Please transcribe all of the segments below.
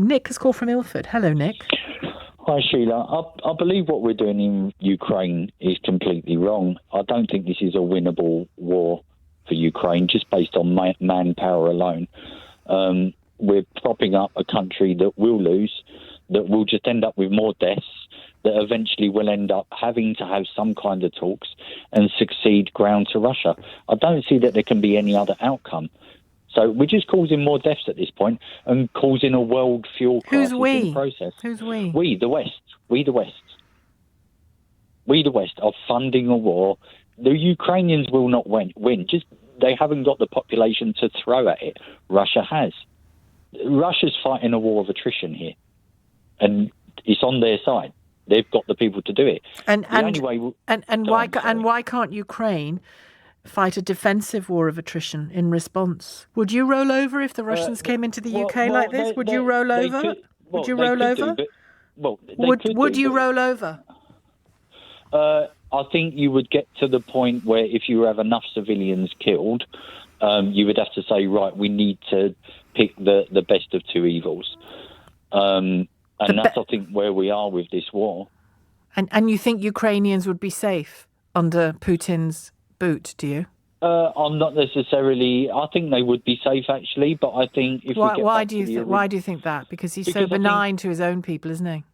Nick has called from Ilford. Hello, Nick. Hi, Sheila. I believe what we're doing in Ukraine is completely wrong. I don't think this is a winnable war for Ukraine, just based on manpower alone. We're propping up a country that will lose, that will just end up with more deaths, that eventually will end up having to have some kind of talks and succeed ground to Russia. I don't see that there can be any other outcome. So we're just causing more deaths at this point and causing a world fuel crisis in the process. Who's we? We, the West. We, the West. We, the West, are funding a war. The Ukrainians will not win. Just they haven't got the population to throw at it. Russia has. Russia's fighting a war of attrition here, and it's on their side. They've got the people to do it. Why can't Ukraine fight a defensive war of attrition in response? Would you roll over if the Russians came into the UK like this? Would you roll over? Would you roll over? Would you roll over? I think you would get to the point where if you have enough civilians killed, you would have to say, right, we need to pick the best of two evils. And that's, I think, where we are with this war. And you think Ukrainians would be safe under Putin's boot, do you? I'm not necessarily. I think they would be safe, actually, but I think if why do you think that? Because he's so benign to his own people, isn't he?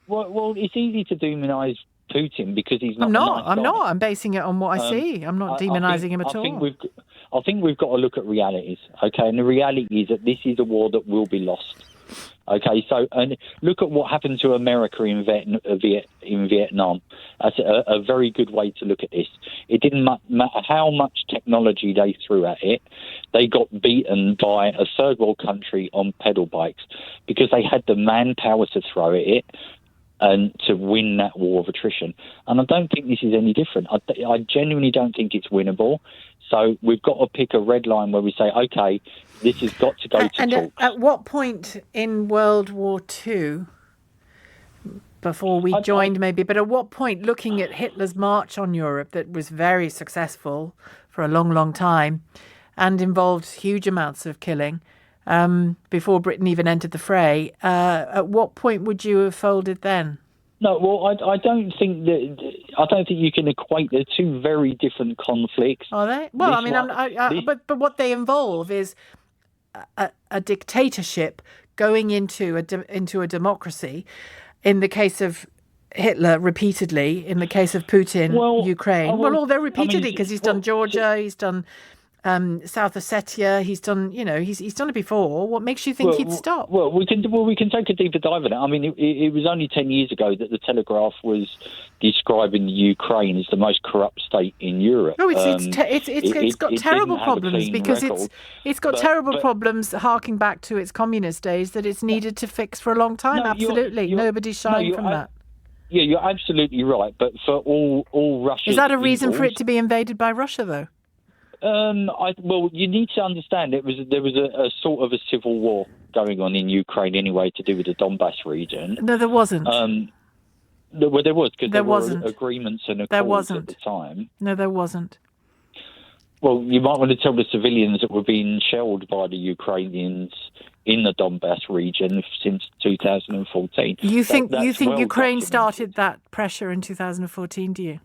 Well, it's easy to demonise Putin because he's not. I'm not. I'm basing it on what I see. I'm not demonising him at all. I think we've got to look at realities, okay? And the reality is that this is a war that will be lost. Okay, so and look at what happened to America in Vietnam. That's a very good way to look at this. It didn't matter how much technology they threw at it. They got beaten by a third world country on pedal bikes because they had the manpower to throw at it and to win that war of attrition. And I don't think this is any different. I genuinely don't think it's winnable. So we've got to pick a red line where we say, okay, this has got to go to talks. At what point in World War II, before we joined maybe, but at what point, looking at Hitler's march on Europe that was very successful for a long, long time and involved huge amounts of killing before Britain even entered the fray, at what point would you have folded then? No, well, I don't think you can equate the two very different conflicts. Are they? Well, but what they involve is a dictatorship going into a democracy. In the case of Hitler, repeatedly. In the case of Putin, Ukraine. Although repeatedly, because he's done Georgia, he's done South Ossetia. He's done, he's done it before. What makes you think he'd stop? Well, we can take a deeper dive on it. I mean, it was only 10 years ago that the Telegraph was describing the Ukraine as the most corrupt state in Europe. No, it's got terrible problems because it's got terrible problems harking back to its communist days that it's needed to fix for a long time. No, absolutely, nobody's shying from that. Yeah, you're absolutely right. But for all Russia's is that a reason for it to be invaded by Russia, though? You need to understand there was a sort of a civil war going on in Ukraine anyway to do with the Donbass region. No, there wasn't. There was, because there were agreements and accords at the time. No, there wasn't. Well, you might want to tell the civilians that were being shelled by the Ukrainians in the Donbass region since 2014. You think Ukraine started that pressure in 2014, do you?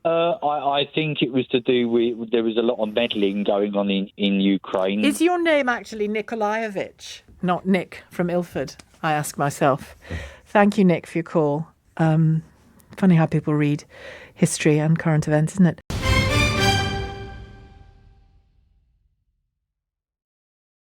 I think it was to do with there was a lot of meddling going on in Ukraine. Is your name actually Nikolaevich, not Nick from Ilford? I ask myself. Thank you, Nick, for your call. Funny how people read history and current events, isn't it?